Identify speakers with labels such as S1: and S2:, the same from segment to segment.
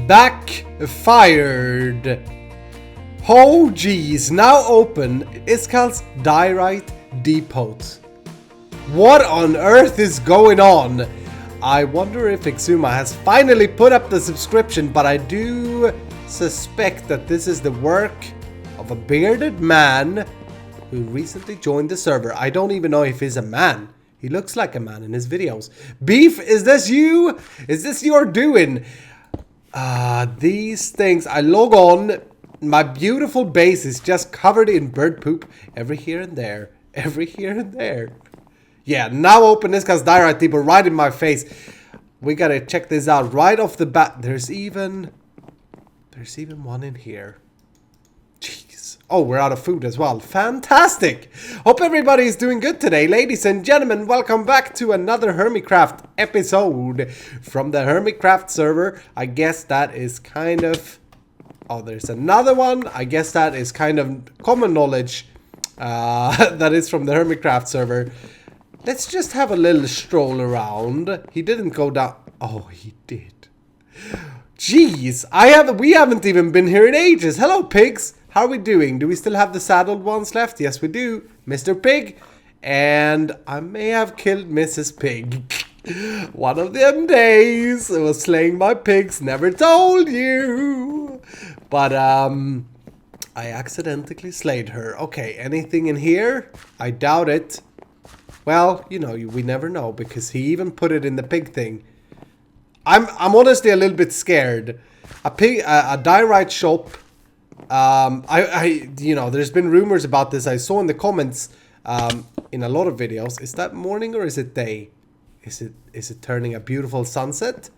S1: backfired. Oh geez, now open Iskal's Diorite depot. What on earth is going on? I wonder if Exuma has finally put up the subscription, but I do suspect that this is the work of a bearded man who recently joined the server. I don't even know if he's a man. He looks like a man in his videos. Beef, is this you? Is this your doing? These things, I log on, my beautiful base is just covered in bird poop every here and there. Every here and there. Yeah, now open this guy's Diorite depot right in my face. We gotta check this out right off the bat. There's even one in here. Jeez. Oh, we're out of food as well. Fantastic. Hope everybody's doing good today. Ladies and gentlemen, welcome back to another Hermitcraft episode from the Hermitcraft server. I guess that is kind of... Oh, there's another one. I guess that is kind of common knowledge. That is from the Hermitcraft server. Let's just have a little stroll around. He didn't go down. Oh, he did. Jeez, we haven't even been here in ages. Hello, pigs. How are we doing? Do we still have the saddled ones left? Yes, we do. Mr. Pig. And I may have killed Mrs. Pig. One of them days. I was slaying my pigs. Never told you. But, I accidentally slayed her. Okay, anything in here? I doubt it. Well, you know, we never know because he even put it in the pig thing. I'm honestly a little bit scared. A Diorite shop. You know, there's been rumors about this. I saw in the comments in a lot of videos. Is that morning or is it day? Is it turning a beautiful sunset?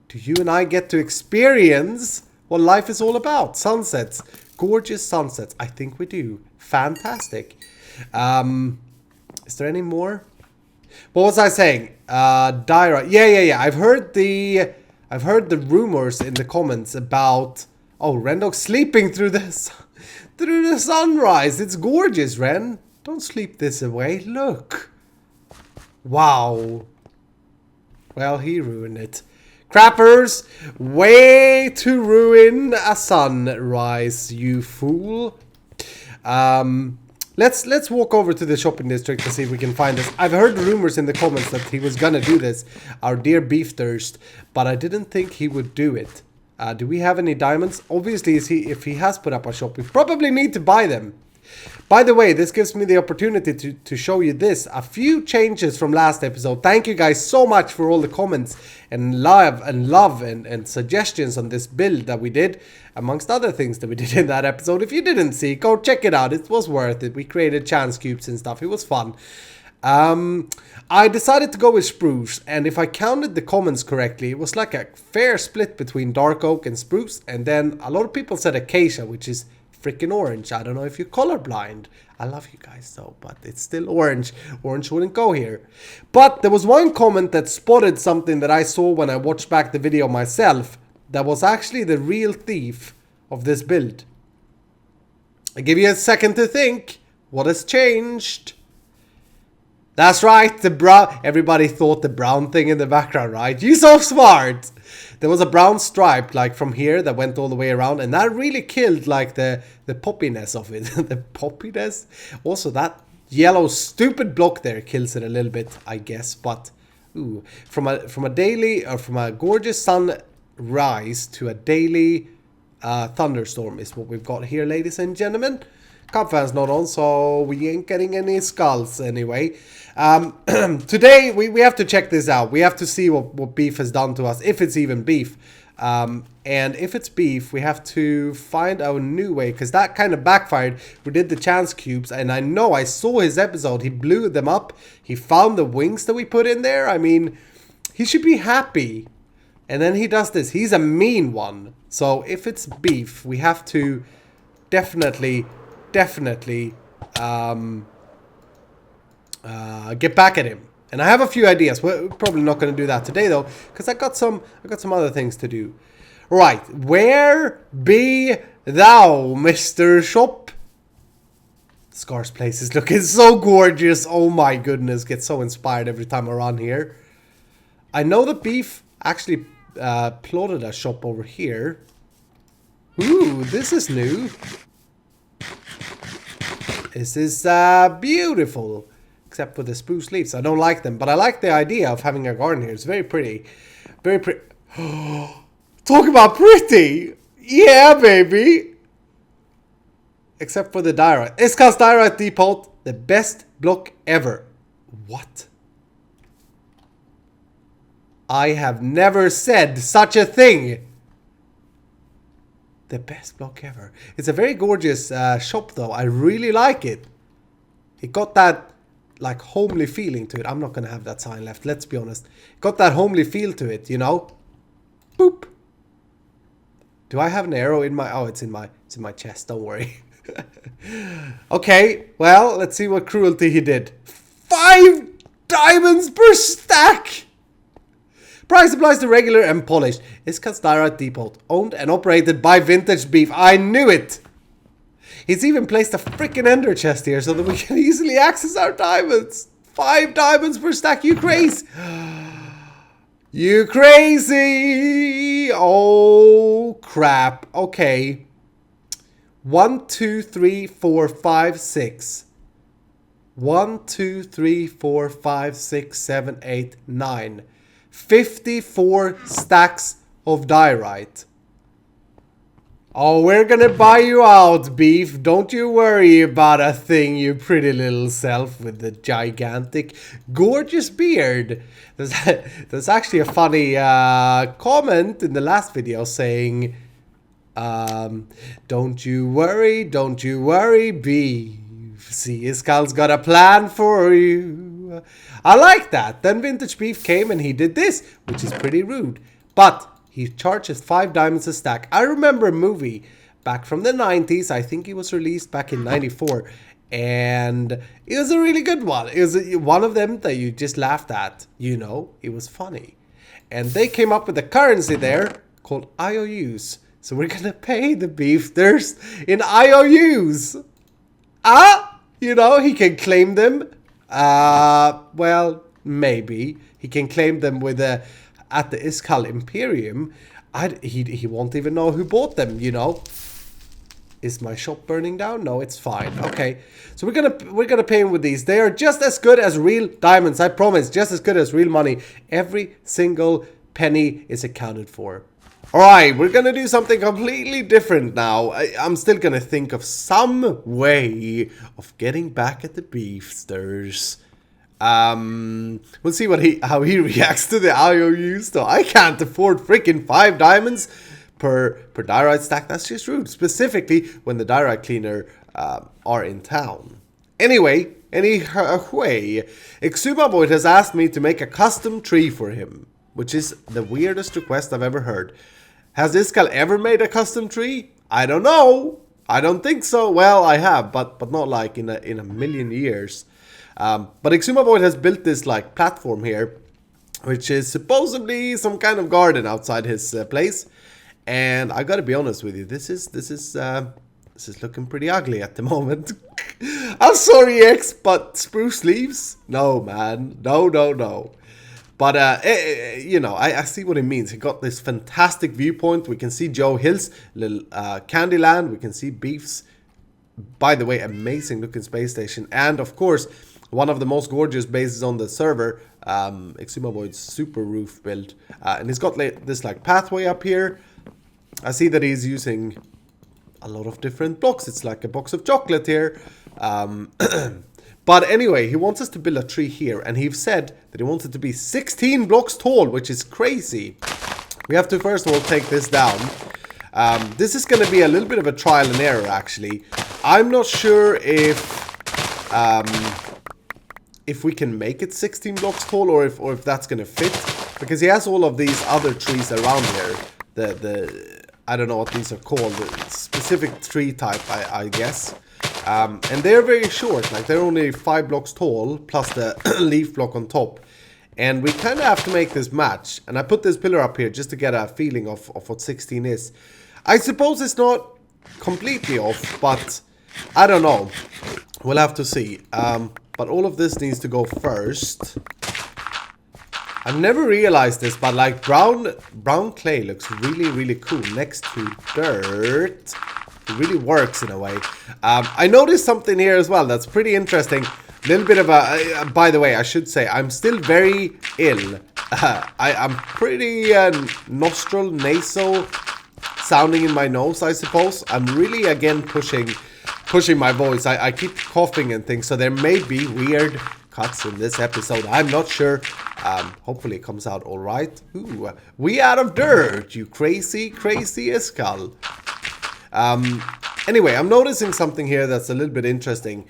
S1: Do you and I get to experience what life is all about? Sunsets, gorgeous sunsets. I think we do. Fantastic. Is there any more? What was I saying? Diorite. Yeah. I've heard the rumors in the comments about Rendog sleeping through the sunrise. It's gorgeous, Ren. Don't sleep this away. Look. Wow. Well, he ruined it. Crappers, way to ruin a sunrise, you fool. Let's walk over to the shopping district to see if we can find this. I've heard rumors in the comments that he was gonna do this, our dear Beef Thirst, but I didn't think he would do it. Do we have any diamonds? Obviously, if he has put up a shop, we probably need to buy them. By the way, this gives me the opportunity to show you this. A few changes from last episode. Thank you guys so much for all the comments and love and suggestions on this build that we did. Amongst other things that we did in that episode. If you didn't see, go check it out. It was worth it. We created chance cubes and stuff. It was fun. I decided to go with spruce. And if I counted the comments correctly, it was like a fair split between dark oak and spruce. And then a lot of people said acacia, which is freaking orange. I don't know if you're colorblind. I love you guys though, but it's still orange. Orange wouldn't go here. But there was one comment that spotted something that I saw when I watched back the video myself. That was actually the real thief of this build. I give you a second to think. What has changed? That's right, the brown. Everybody thought the brown thing in the background, right? You so smart. There was a brown stripe like from here that went all the way around, and that really killed like the poppiness of it. The poppiness. Also, that yellow stupid block there kills it a little bit, I guess. But ooh, from a daily or from a gorgeous sunrise to a daily thunderstorm is what we've got here, ladies and gentlemen. Cub fans not on, so we ain't getting any skulls anyway. Today we have to check this out. We have to see what beef has done to us, if it's even beef. And if it's beef, we have to find our new way, because that kind of backfired. We did the chance cubes, and I know I saw his episode. He blew them up. He found the wings that we put in there. I mean, he should be happy. And then he does this. He's a mean one. So if it's beef, we have to definitely get back at him. And I have a few ideas. We're probably not going to do that today though, because I got some other things to do. Right, where be thou, Mr. Shop? Scar's place is looking so gorgeous. Oh my goodness, get so inspired every time I run here. I know the beef actually plotted a shop over here. Ooh, this is new. This is beautiful. Except for the spruce leaves. I don't like them, but I like the idea of having a garden here. It's very pretty. Very pretty. Talk about pretty! Yeah, baby! Except for the diorite. Iskal's diorite depot, the best block ever. What? I have never said such a thing. The best block ever. It's a very gorgeous shop though. I really like it. It got that like homely feeling to it. I'm not gonna have that sign left, let's be honest. It got that homely feel to it, you know? Boop. Do I have an arrow in my... Oh, it's in my chest, don't worry. Okay, well, let's see what cruelty he did. 5 diamonds per stack! Price applies to regular and polished. Iskal's Diorite Depot, owned and operated by Vintage Beef. I knew it! He's even placed a freaking ender chest here so that we can easily access our diamonds. 5 diamonds per stack, you crazy! You crazy! Oh, crap. Okay. 1, 2, 3, 4, 5, 6. 1, 2, 3, 4, 5, 6, 7, 8, 9. 54 stacks of diorite. Oh, we're gonna buy you out, Beef. Don't you worry about a thing, you pretty little self with the gigantic, gorgeous beard. There's actually a funny comment in the last video saying, don't you worry, Beef. See, Iskal's got a plan for you. I like that. Then Vintage Beef came and he did this, which is pretty rude. But he charges 5 diamonds a stack. I remember a movie back from the 90s. I think it was released back in 94. And it was a really good one. It was one of them that you just laughed at. You know, it was funny. And they came up with a currency there called IOUs. So we're going to pay the beefsters in IOUs. You know, he can claim them. Well, maybe. He can claim them with at the Iskal Imperium. He won't even know who bought them, you know. Is my shop burning down? No, it's fine. Okay. So we're gonna pay him with these. They are just as good as real diamonds, I promise. Just as good as real money. Every single penny is accounted for. Alright, we're gonna do something completely different now. I'm still gonna think of some way of getting back at the beefsters. We'll see how he reacts to the IOUs though. I can't afford freaking 5 diamonds per diorite stack. That's just rude. Specifically when the diorite cleaner are in town. Anyway, Exumaboyd has asked me to make a custom tree for him, which is the weirdest request I've ever heard. Has Iskal ever made a custom tree? I don't know. I don't think so. Well, I have, but not like in a million years. But Exumaboyd has built this like platform here, which is supposedly some kind of garden outside his place. And I gotta be honest with you, this is looking pretty ugly at the moment. I'm sorry, X, but spruce leaves? No, man, no. But, you know, I see what it means. He got this fantastic viewpoint. We can see Joe Hill's little Candyland. We can see Beef's, by the way, amazing looking space station. And, of course, one of the most gorgeous bases on the server, Exumaboyd's super roof build. And he's got this, like, pathway up here. I see that he's using a lot of different blocks. It's like a box of chocolate here. But anyway, he wants us to build a tree here, and he said that he wants it to be 16 blocks tall, which is crazy. We have to first of all take this down. This is going to be a little bit of a trial and error, actually. I'm not sure if we can make it 16 blocks tall, or if that's going to fit, because he has all of these other trees around here. I don't know what these are called, the specific tree type, I guess. And they're very short, like they're only 5 blocks tall, plus the leaf block on top. And we kind of have to make this match. And I put this pillar up here just to get a feeling of what 16 is. I suppose it's not completely off, but I don't know. We'll have to see. But all of this needs to go first. I've never realized this, but like brown clay looks really, really cool next to dirt. It really works in a way. I noticed something here as well that's pretty interesting. A little bit of a... by the way, I should say, I'm still very ill. I'm pretty nasal sounding in my nose, I suppose. I'm really, again, pushing my voice. I keep coughing and things, so there may be weird cuts in this episode. I'm not sure. Hopefully it comes out all right. Ooh, we out of dirt, you crazy, crazy skull. Anyway, I'm noticing something here that's a little bit interesting.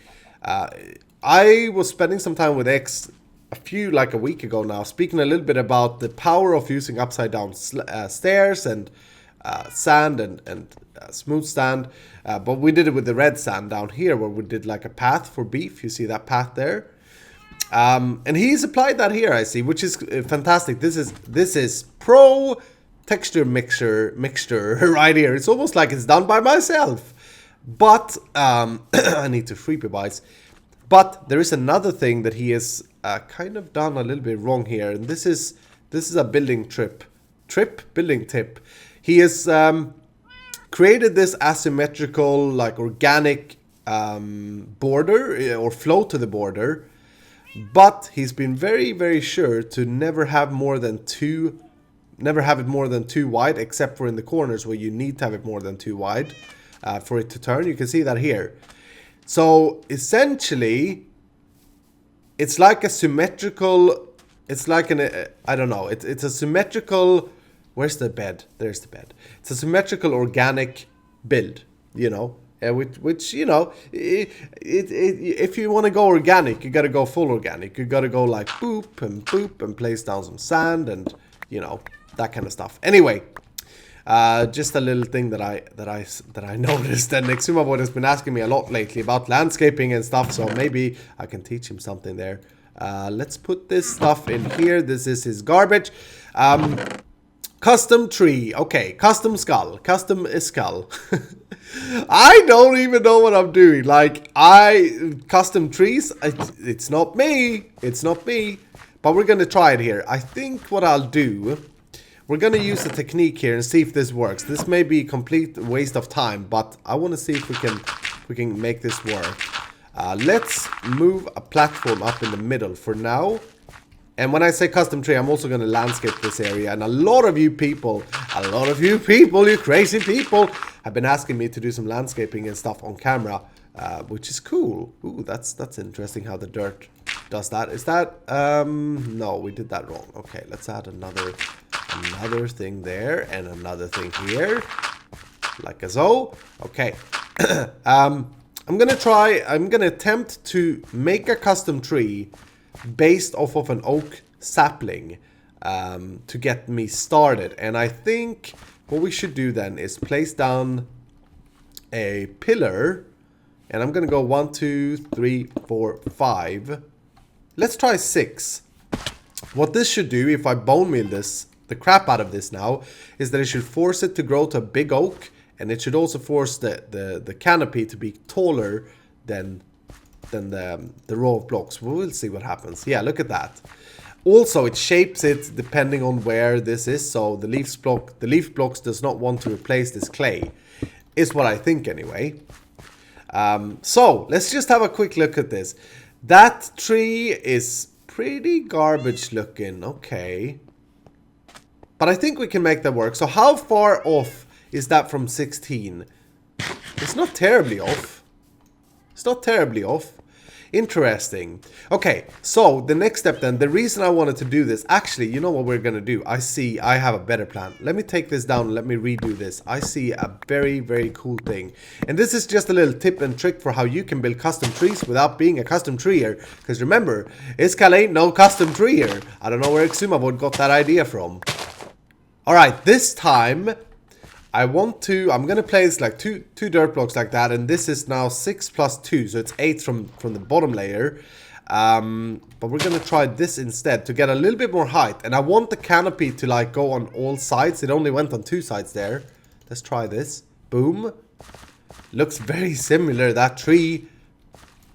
S1: I was spending some time with X like a week ago now, speaking a little bit about the power of using upside down stairs and sand and smooth sand. But we did it with the red sand down here, where we did like a path for beef. You see that path there? And he's applied that here, I see, which is fantastic. This is pro texture mixture right here. It's almost like it's done by myself. But I need to free bites. But there is another thing that he has kind of done a little bit wrong here, and this is a building building tip. He has created this asymmetrical, like organic border or flow to the border, but he's been very, very sure to never have it more than two wide, except for in the corners where you need to have it more than 2 wide for it to turn. You can see that here. So essentially, it's like a symmetrical. It's like I don't know. It's a symmetrical. Where's the bed? There's the bed. It's a symmetrical organic build. You know, which you know, if you want to go organic, you got to go full organic. You got to go like boop and place down some sand and you know that kind of stuff. Anyway. Just a little thing that I noticed, and Exumaboy has been asking me a lot lately about landscaping and stuff, so maybe I can teach him something there. Let's put this stuff in here. This is his garbage. Custom tree. Okay, custom skull. Custom skull. I don't even know what I'm doing. Like, custom trees, it's not me. It's not me. But we're gonna try it here. I think what I'll do... We're going to use the technique here and see if this works. This may be a complete waste of time, but I want to see if we can make this work. Let's move a platform up in the middle for now. And when I say custom tree, I'm also going to landscape this area. And a lot of you people, you crazy people, have been asking me to do some landscaping and stuff on camera, which is cool. Ooh, that's interesting how the dirt does that. Is that, no, we did that wrong. Okay, let's add another thing there and another thing here, like so. Okay. I'm gonna attempt to make a custom tree based off of an oak sapling to get me started. And I think what we should do then is place down a pillar, and I'm gonna go 1, 2, 3, 4, 5. Let's try 6. What this should do, if I bone meal the crap out of this now, is that it should force it to grow to a big oak, and it should also force the canopy to be taller than the row of blocks. We'll see what happens. Yeah, look at that. Also, it shapes it depending on where this is. So the leaf blocks does not want to replace this clay, is what I think anyway. So let's just have a quick look at this. That tree is pretty garbage looking. Okay. But I think we can make that work. So how far off is that from 16? It's not terribly off. It's not terribly off. Interesting. Okay, so the next step then, the reason I wanted to do this, actually, you know what we're going to do? I have a better plan. Let me take this down and let me redo this. I see a very, very cool thing. And this is just a little tip and trick for how you can build custom trees without being a custom treer. Because remember, Iskal ain't no custom treer. I don't know where Exumabot got that idea from. Alright, this time I'm gonna place like two dirt blocks like that, and this is now 6 plus 2, so it's 8 from the bottom layer. But we're gonna try this instead to get a little bit more height, and I want the canopy to like go on all sides. It only went on 2 sides there. Let's try this. Boom. Looks very similar, that tree.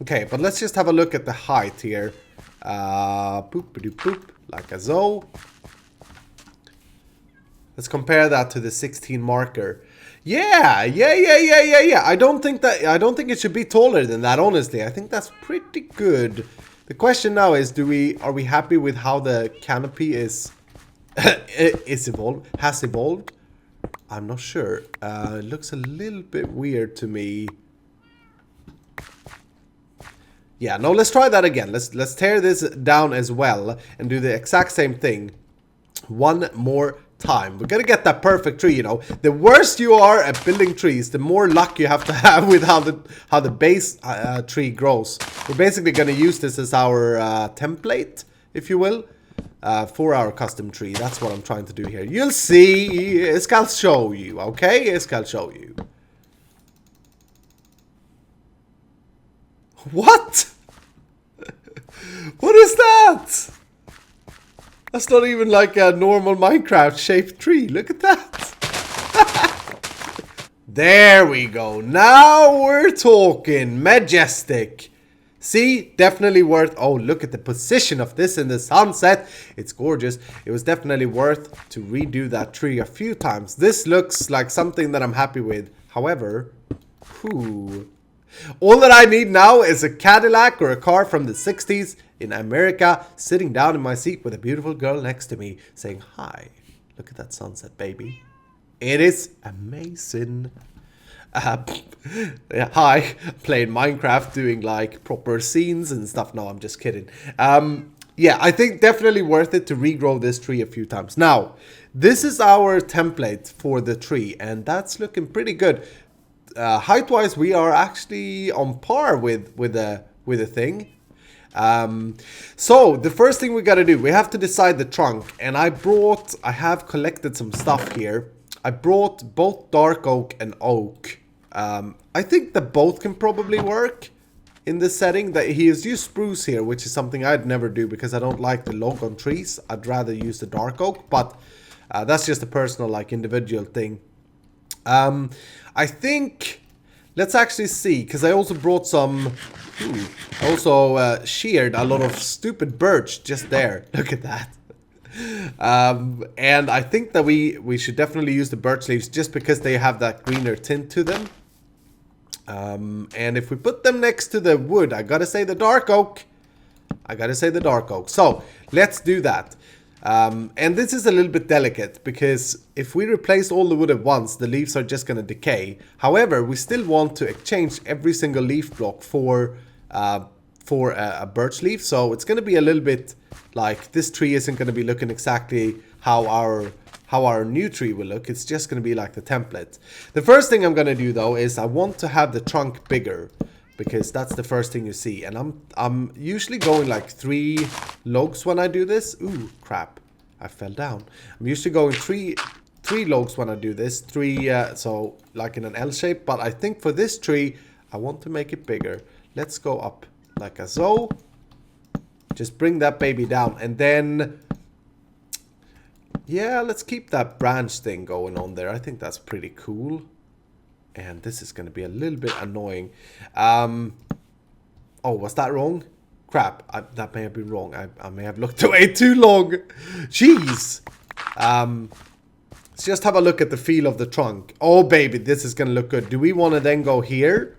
S1: Okay, but let's just have a look at the height here. Boop, like a so. Let's compare that to the 16 marker. Yeah. I don't think it should be taller than that, honestly. I think that's pretty good. The question now is, are we happy with how the canopy is has evolved? I'm not sure. It looks a little bit weird to me. Yeah, no, let's try that again. Let's tear this down as well and do the exact same thing one more time. We're gonna get that perfect tree, you know. The worse you are at building trees, the more luck you have to have with how the base tree grows. We're basically gonna use this as our template, if you will, for our custom tree. That's what I'm trying to do here. You'll see. I'll show you, okay? I'll show you. What? What is that? That's not even like a normal Minecraft shaped tree. Look at that. There we go. Now we're talking. Majestic. See? Definitely worth... Oh, look at the position of this in the sunset. It's gorgeous. It was definitely worth to redo that tree a few times. This looks like something that I'm happy with. However, all that I need now is a Cadillac or a car from the 60s in America, sitting down in my seat with a beautiful girl next to me saying, hi, look at that sunset, baby. It is amazing. Yeah, hi, playing Minecraft, doing like proper scenes and stuff. No, I'm just kidding. Yeah, I think definitely worth it to regrow this tree a few times. Now, this is our template for the tree, and that's looking pretty good. Height-wise, we are actually on par with the thing. So the first thing we gotta do, we have to decide the trunk, and I have collected some stuff here. I brought both dark oak and oak. I think that both can probably work in this setting. That he has used spruce here, which is something I'd never do because I don't like the log on trees. I'd rather use the dark oak, but that's just a personal, like, individual thing. I think, let's actually see, because I also brought some, I also sheared a lot of stupid birch just there. Look at that. And I think that we should definitely use the birch leaves just because they have that greener tint to them. And if we put them next to the wood, I gotta say the dark oak. So let's do that. And this is a little bit delicate because if we replace all the wood at once, the leaves are just going to decay. However, we still want to exchange every single leaf block for a birch leaf. So it's going to be a little bit like this tree isn't going to be looking exactly how our new tree will look. It's just going to be like the template. The first thing I'm going to do though is I want to have the trunk bigger, because that's the first thing you see. And I'm usually going like 3 logs when I do this. Ooh, crap. I fell down. I'm usually going three logs when I do this. 3, so like in an L shape. But I think for this tree, I want to make it bigger. Let's go up like a so. Just bring that baby down. And then, yeah, let's keep that branch thing going on there. I think that's pretty cool. And this is going to be a little bit annoying. Oh, was that wrong? Crap, that may have been wrong. I may have looked away too long. Jeez. Let's just have a look at the feel of the trunk. Oh, baby, this is going to look good. Do we want to then go here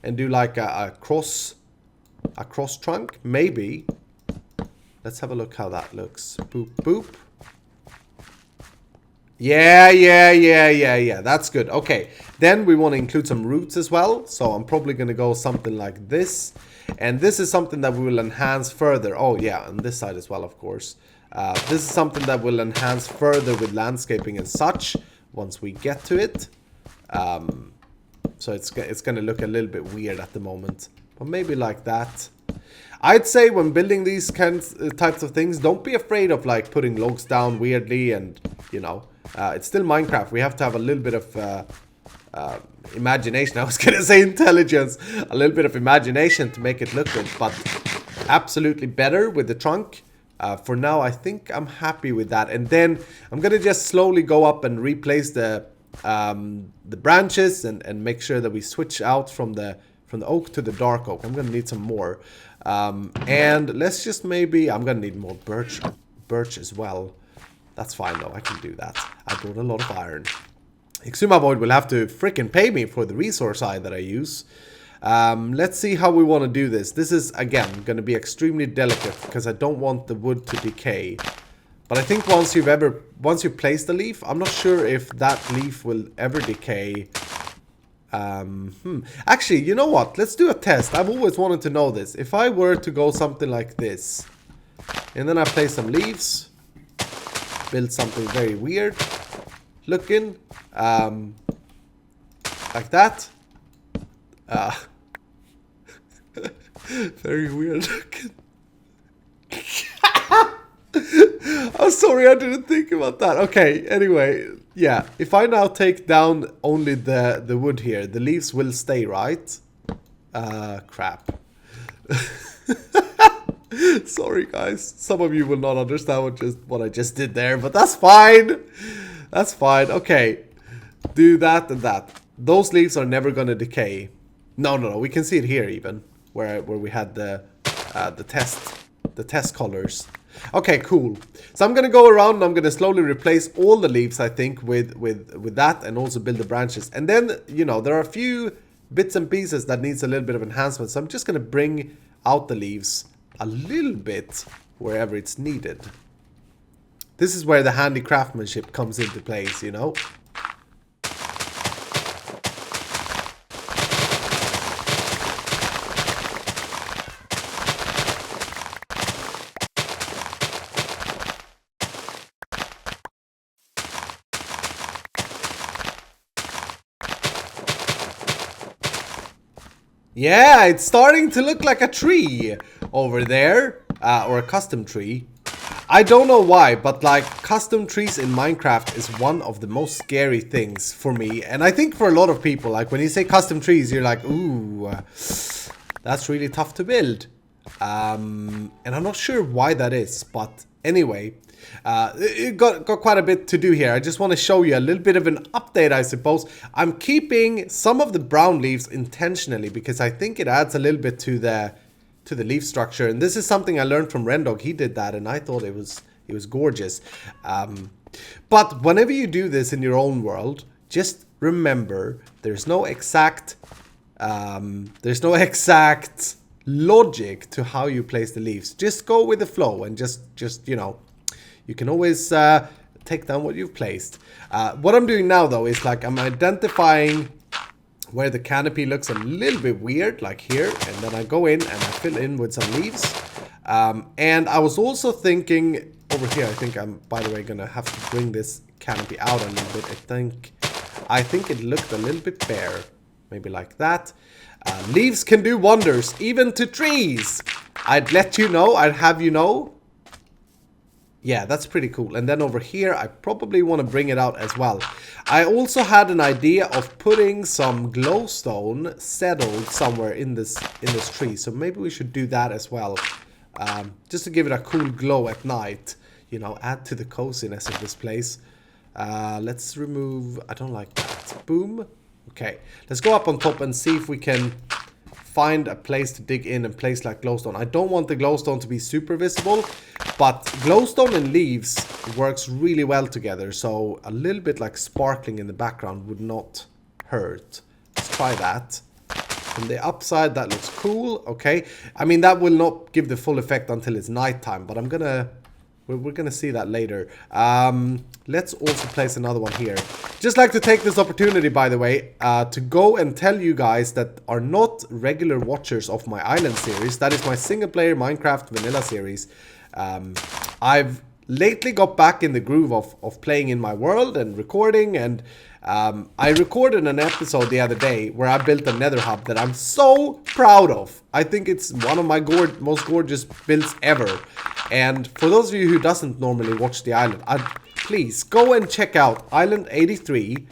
S1: and do like a cross trunk? Maybe. Let's have a look how that looks. Boop, boop. Yeah. That's good. Okay. Then we want to include some roots as well. So I'm probably going to go something like this. And this is something that we will enhance further. Oh, yeah. On this side as well, of course. This is something that will enhance further with landscaping and such once we get to it. So it's going to look a little bit weird at the moment. But maybe like that. I'd say when building these types of things, don't be afraid of like putting logs down weirdly and, you know. It's still Minecraft. We have to have a little bit of imagination. I was going to say intelligence. A little bit of imagination to make it look good. But absolutely better with the trunk. For now, I think I'm happy with that. And then I'm going to just slowly go up and replace the branches and make sure that we switch out from the oak to the dark oak. I'm going to need some more. And let's just maybe... I'm gonna need more birch as well. That's fine though, I can do that. I brought a lot of iron. Exuma Void will have to freaking pay me for the resource side that I use. Let's see how we want to do this. This is, again, going to be extremely delicate because I don't want the wood to decay. But I think once you place the leaf, I'm not sure if that leaf will ever decay. Actually, you know what? Let's do a test. I've always wanted to know this. If I were to go something like this, and then I place some leaves, build something very weird looking, like that. Very weird looking. I'm sorry, I didn't think about that. Okay, anyway, yeah. If I now take down only the wood here, the leaves will stay, right? Crap. Sorry, guys. Some of you will not understand what I just did there, but that's fine. That's fine. Okay. Do that and that. Those leaves are never gonna decay. No. We can see it here even, where we had the test colors. Okay, cool. So I'm gonna go around and I'm gonna slowly replace all the leaves, I think, with that, and also build the branches. And then, you know, there are a few bits and pieces that needs a little bit of enhancement. So I'm just gonna bring out the leaves a little bit wherever it's needed. This is where the handy craftsmanship comes into place, you know. Yeah, it's starting to look like a tree over there, or a custom tree. I don't know why, but like custom trees in Minecraft is one of the most scary things for me. And I think for a lot of people, like when you say custom trees, you're like, ooh, that's really tough to build. And I'm not sure why that is, but anyway, it got quite a bit to do here. I just want to show you a little bit of an update, I suppose. I'm keeping some of the brown leaves intentionally because I think it adds a little bit to the leaf structure. And this is something I learned from Rendog. He did that and I thought it was gorgeous. But whenever you do this in your own world, just remember there's no exact logic to how you place the leaves. Just go with the flow and just you know, you can always take down what you've placed. What I'm doing now though is like I'm identifying where the canopy looks a little bit weird, like here, and then I go in and I fill in with some leaves. And I was also thinking over here, I think I'm, by the way, gonna have to bring this canopy out a little bit. I think it looked a little bit bare, maybe like that. Leaves can do wonders, even to trees. I'd let you know, I'd have you know. Yeah, that's pretty cool. And then over here, I probably want to bring it out as well. I also had an idea of putting some glowstone settled somewhere in this tree. So maybe we should do that as well. Just to give it a cool glow at night. You know, add to the coziness of this place. Let's remove... I don't like that. Boom. Okay, let's go up on top and see if we can find a place to dig in and place like glowstone. I don't want the glowstone to be super visible, but glowstone and leaves works really well together. So a little bit like sparkling in the background would not hurt. Let's try that. From the upside, that looks cool. Okay, I mean that will not give the full effect until it's nighttime, but we're gonna see that later. Let's also place another one here. Just like to take this opportunity, by the way, to go and tell you guys that are not regular watchers of my island series. That is my single player Minecraft vanilla series. I've lately got back in the groove of playing in my world and recording, and I recorded an episode the other day where I built a nether hub that I'm so proud of. I think it's one of my most gorgeous builds ever. And for those of you who doesn't normally watch the island, please go and check out Island 83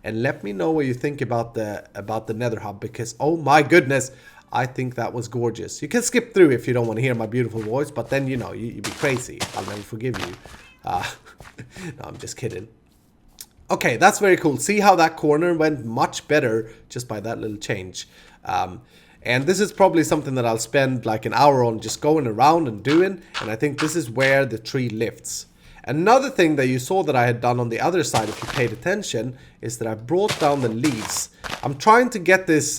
S1: and let me know what you think about the nether hub, because oh my goodness, I think that was gorgeous. You can skip through if you don't want to hear my beautiful voice, but then you know you'd be crazy. I'll never forgive you. No, I'm just kidding. Okay, that's very cool. See how that corner went much better just by that little change. And this is probably something that I'll spend like an hour on just going around and doing. And I think this is where the tree lifts. Another thing that you saw that I had done on the other side, if you paid attention, is that I brought down the leaves. I'm trying to get this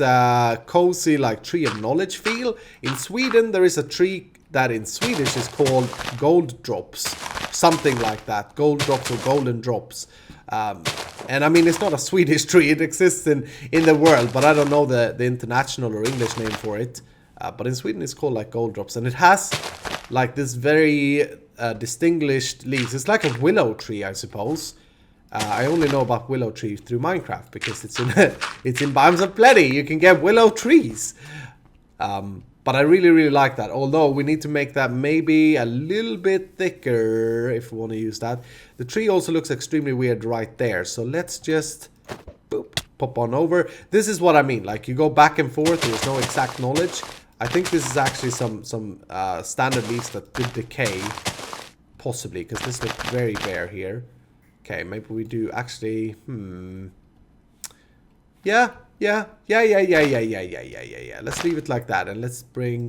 S1: cozy like tree of knowledge feel. In Sweden, there is a tree that in Swedish is called gold drops. Something like that. Gold drops or golden drops. And I mean, it's not a Swedish tree. It exists in the world, but I don't know the international or English name for it. But in Sweden, it's called like gold drops. And it has like this very distinguished leaves. It's like a willow tree, I suppose. I only know about willow trees through Minecraft because it's in it's in biomes of plenty. You can get willow trees. But I really like that. Although we need to make that maybe a little bit thicker if we want to use that. The tree also looks extremely weird right there. So let's just boop, pop on over. This is what I mean. Like you go back and forth. There's no exact knowledge. I think this is actually some standard leaves that could decay. Possibly, because this looks very bare here. Okay, maybe we do actually... Yeah. Let's leave it like that, and let's bring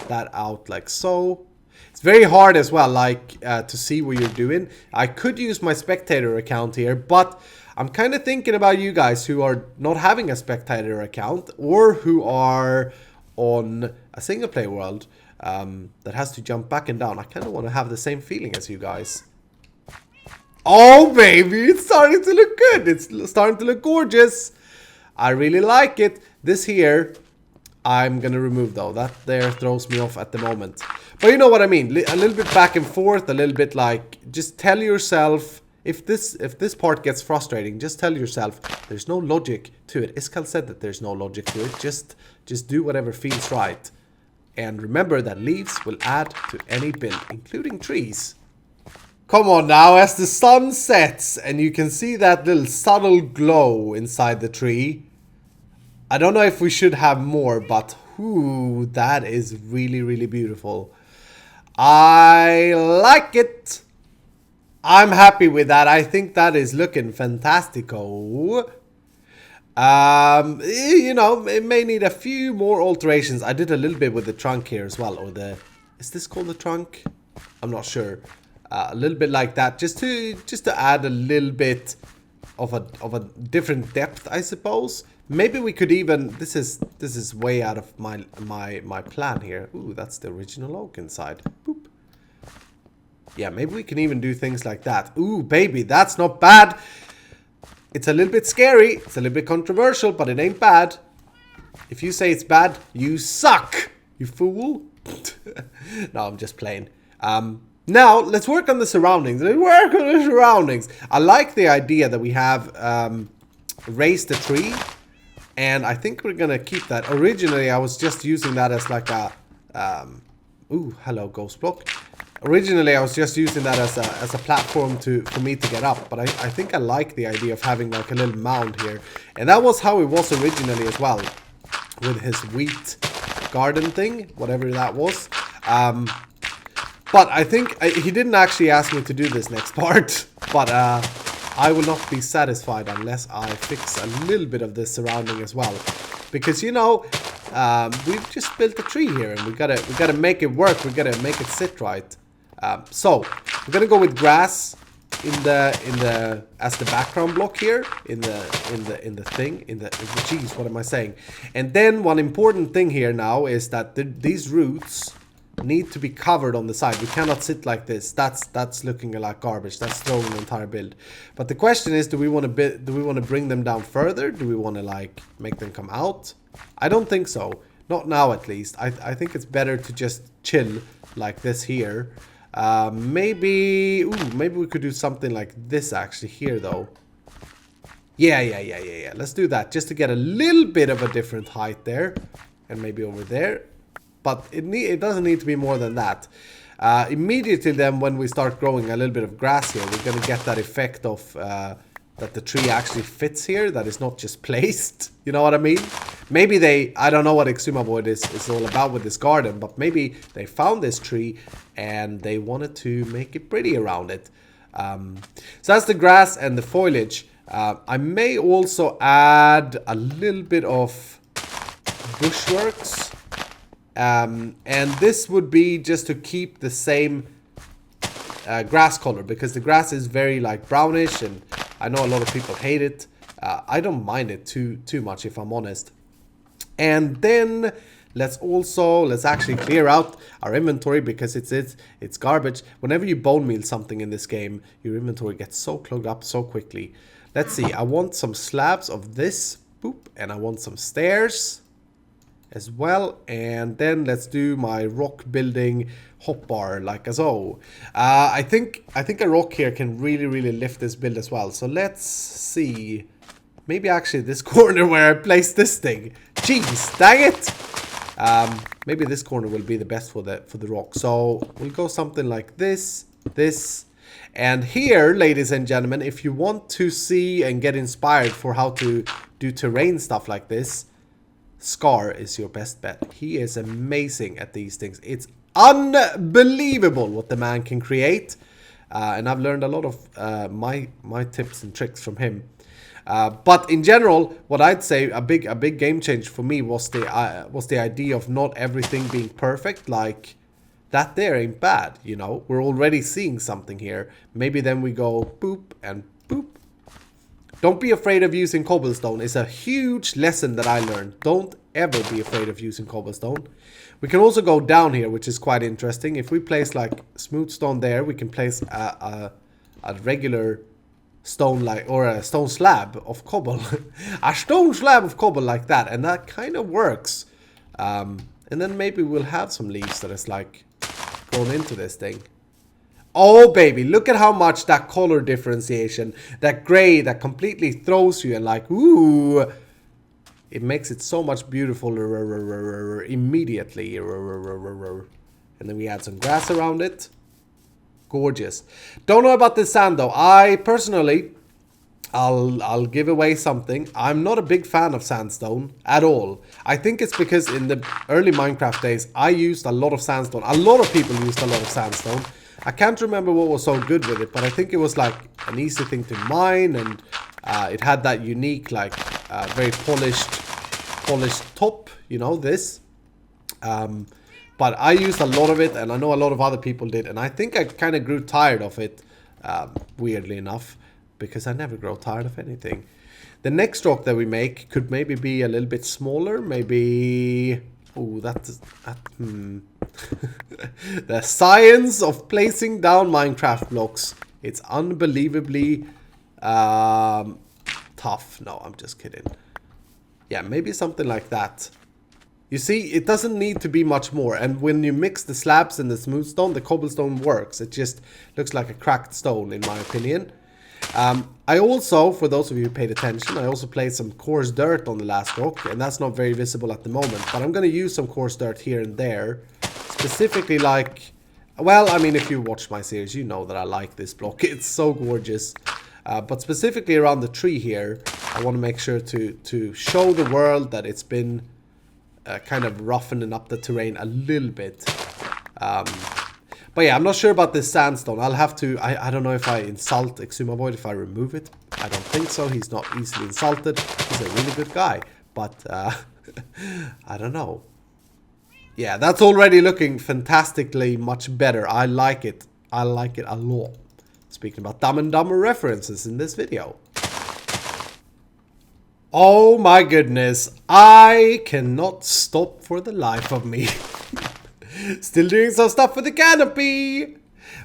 S1: that out like so. It's very hard as well, like, to see what you're doing. I could use my spectator account here, but I'm kind of thinking about you guys who are not having a spectator account, or who are on a single player world that has to jump back and down. I kind of want to have the same feeling as you guys. Oh, baby, it's starting to look good. It's starting to look gorgeous. I really like it. This here, I'm going to remove though. That there throws me off at the moment. But you know what I mean. A little bit back and forth. A little bit like, just tell yourself, if this part gets frustrating, just tell yourself, there's no logic to it. Iskal said that there's no logic to it. Just do whatever feels right. And remember that leaves will add to any build, including trees. Come on now, as the sun sets and you can see that little subtle glow inside the tree. I don't know if we should have more, but ooh, that is really beautiful. I like it. I'm happy with that. I think that is looking fantastico. You know, it may need a few more alterations. I did a little bit with the trunk here as well, or the... Is this called the trunk? I'm not sure. A little bit like that, just to add a little bit of a different depth, I suppose. Maybe we could even... This is way out of my plan here. Ooh, that's the original oak inside. Boop. Yeah, maybe we can even do things like that. Ooh, baby, that's not bad. It's a little bit scary. It's a little bit controversial, but it ain't bad. If you say it's bad, you suck, you fool. No, I'm just playing. Now, let's work on the surroundings. I like the idea that we have raised the tree. And I think we're going to keep that. Originally, I was just using that as like a... ooh, hello, ghost block. Originally, I was just using that as a platform for me to get up. But I think I like the idea of having like a little mound here. And that was how it was originally as well. With his wheat garden thing, whatever that was. But I think he didn't actually ask me to do this next part. But I will not be satisfied unless I fix a little bit of the surrounding as well. Because, you know, we've just built a tree here and we gotta make it work. We gotta make it sit right. So we're gonna go with grass as the background block here in the geez, what am I saying? And then one important thing here now is that these roots need to be covered on the side. We cannot sit like this. That's looking like garbage. That's throwing the entire build. But the question is, do we want to bring them down further? Do we want to like make them come out? I don't think so. Not now, at least. I think it's better to just chill like this here. Maybe we could do something like this actually here though. Yeah. Let's do that just to get a little bit of a different height there, and maybe over there. But it doesn't need to be more than that. Immediately then, when we start growing a little bit of grass here, we're going to get that effect of that the tree actually fits here, that is not just placed. You know what I mean? Maybe I don't know what Exumaboid is all about with this garden, but maybe they found this tree and they wanted to make it pretty around it. So that's the grass and the foliage. I may also add a little bit of bushworks. And this would be just to keep the same grass color, because the grass is very like brownish, and I know a lot of people hate it. I don't mind it too much, if I'm honest. And then let's actually clear out our inventory, because it's garbage. Whenever you bone meal something in this game, your inventory gets so clogged up so quickly. Let's see, I want some slabs of this, boop, and I want some stairs as well. And then let's do my rock building hotbar like so. I think a rock here can really lift this build as well. So let's see. Maybe actually this corner where I placed this thing. Jeez, dang it! Maybe this corner will be the best for the rock. So we'll go something like this, and here, ladies and gentlemen, if you want to see and get inspired for how to do terrain stuff like this, Scar is your best bet. He is amazing at these things. It's unbelievable what the man can create, and I've learned a lot of my tips and tricks from him. But in general, what I'd say a big game change for me was the idea of not everything being perfect. Like that there ain't bad, you know. We're already seeing something here. Maybe then we go boop and boop. Don't be afraid of using cobblestone. It's a huge lesson that I learned. Don't ever be afraid of using cobblestone. We can also go down here, which is quite interesting. If we place like smooth stone there, we can place a regular stone or a stone slab of cobble. A stone slab of cobble like that, and that kind of works. And then maybe we'll have some leaves that is like going into this thing. Oh baby, look at how much that color differentiation, that gray that completely throws you and like, ooh, it makes it so much beautiful immediately. And then we add some grass around it. Gorgeous. Don't know about the sand though. I personally, I'll give away something. I'm not a big fan of sandstone at all. I think it's because in the early Minecraft days, I used a lot of sandstone. A lot of people used a lot of sandstone. I can't remember what was so good with it, but I think it was like an easy thing to mine, and it had that unique, like very polished top, you know, this. But I used a lot of it, and I know a lot of other people did, and I think I kind of grew tired of it, weirdly enough, because I never grow tired of anything. The next rock that we make could maybe be a little bit smaller, maybe... Ooh, that's... The science of placing down Minecraft blocks. It's unbelievably tough. No, I'm just kidding. Yeah, maybe something like that. You see, it doesn't need to be much more. And when you mix the slabs and the smooth stone, the cobblestone works. It just looks like a cracked stone, in my opinion. I also, for those of you who paid attention, I also placed some coarse dirt on the last rock. And that's not very visible at the moment. But I'm going to use some coarse dirt here and there. Specifically like... Well, I mean, if you watch my series, you know that I like this block. It's so gorgeous. But specifically around the tree here, I want to make sure to show the world that it's been... kind of roughening up the terrain a little bit. But yeah, I'm not sure about this sandstone. I'll have to... I don't know if I insult Exumavoid, if I remove it. I don't think so. He's not easily insulted. He's a really good guy. But I don't know. Yeah, that's already looking fantastically much better. I like it. I like it a lot. Speaking about Dumb and Dumber references in this video. Oh my goodness, I cannot stop for the life of me. Still doing some stuff with the canopy.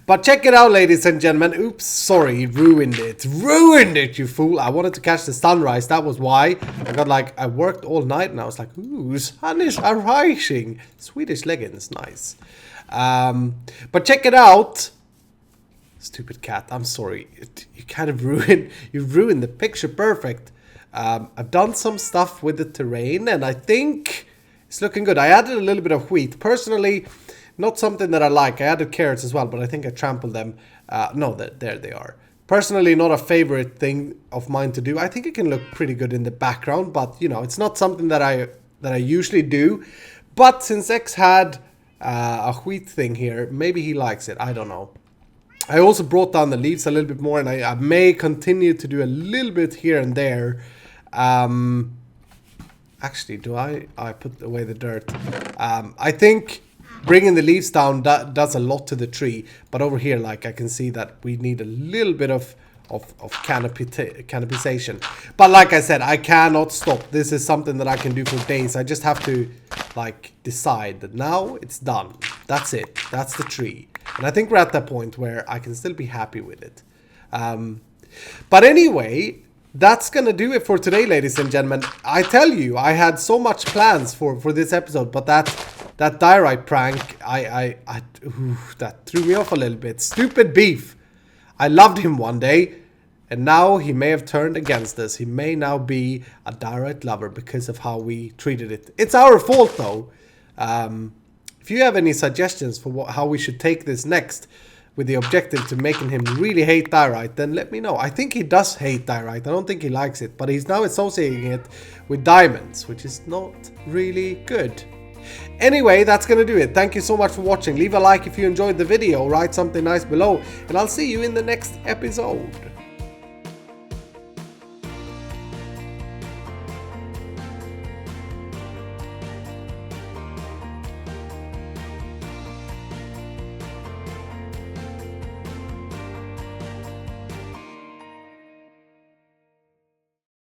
S1: But check it out, ladies and gentlemen. Oops, sorry, ruined it. Ruined it, you fool. I wanted to catch the sunrise, that was why. I worked all night and I was like, ooh, sun is rising. Swedish leggings, nice. But check it out. Stupid cat, I'm sorry. You kind of ruined the picture perfect. I've done some stuff with the terrain and I think it's looking good. I added a little bit of wheat. Personally, not something that I like. I added carrots as well, but I think I trampled them. No, there they are. Personally, not a favorite thing of mine to do. I think it can look pretty good in the background, but you know, it's not something that I usually do. But since X had a wheat thing here, maybe he likes it. I don't know. I also brought down the leaves a little bit more, and I may continue to do a little bit here and there. Actually, do I put away the dirt? I think bringing the leaves down does a lot to the tree. But over here, like, I can see that we need a little bit of canopization. But like I said, I cannot stop. This is something that I can do for days. I just have to, like, decide that now it's done. That's it. That's the tree. And I think we're at that point where I can still be happy with it. But anyway, that's gonna do it for today, ladies and gentlemen. I tell you, I had so much plans for this episode, but that diorite prank, that threw me off a little bit. Stupid beef. I loved him one day, and now he may have turned against us. He may now be a diorite lover because of how we treated it. It's our fault, though. If you have any suggestions for how we should take this next, with the objective to making him really hate diorite, then let me know. I think he does hate diorite. I don't think he likes it, but he's now associating it with diamonds, which is not really good. Anyway, that's gonna do it. Thank you so much for watching. Leave a like if you enjoyed the video, write something nice below, and I'll see you in the next episode.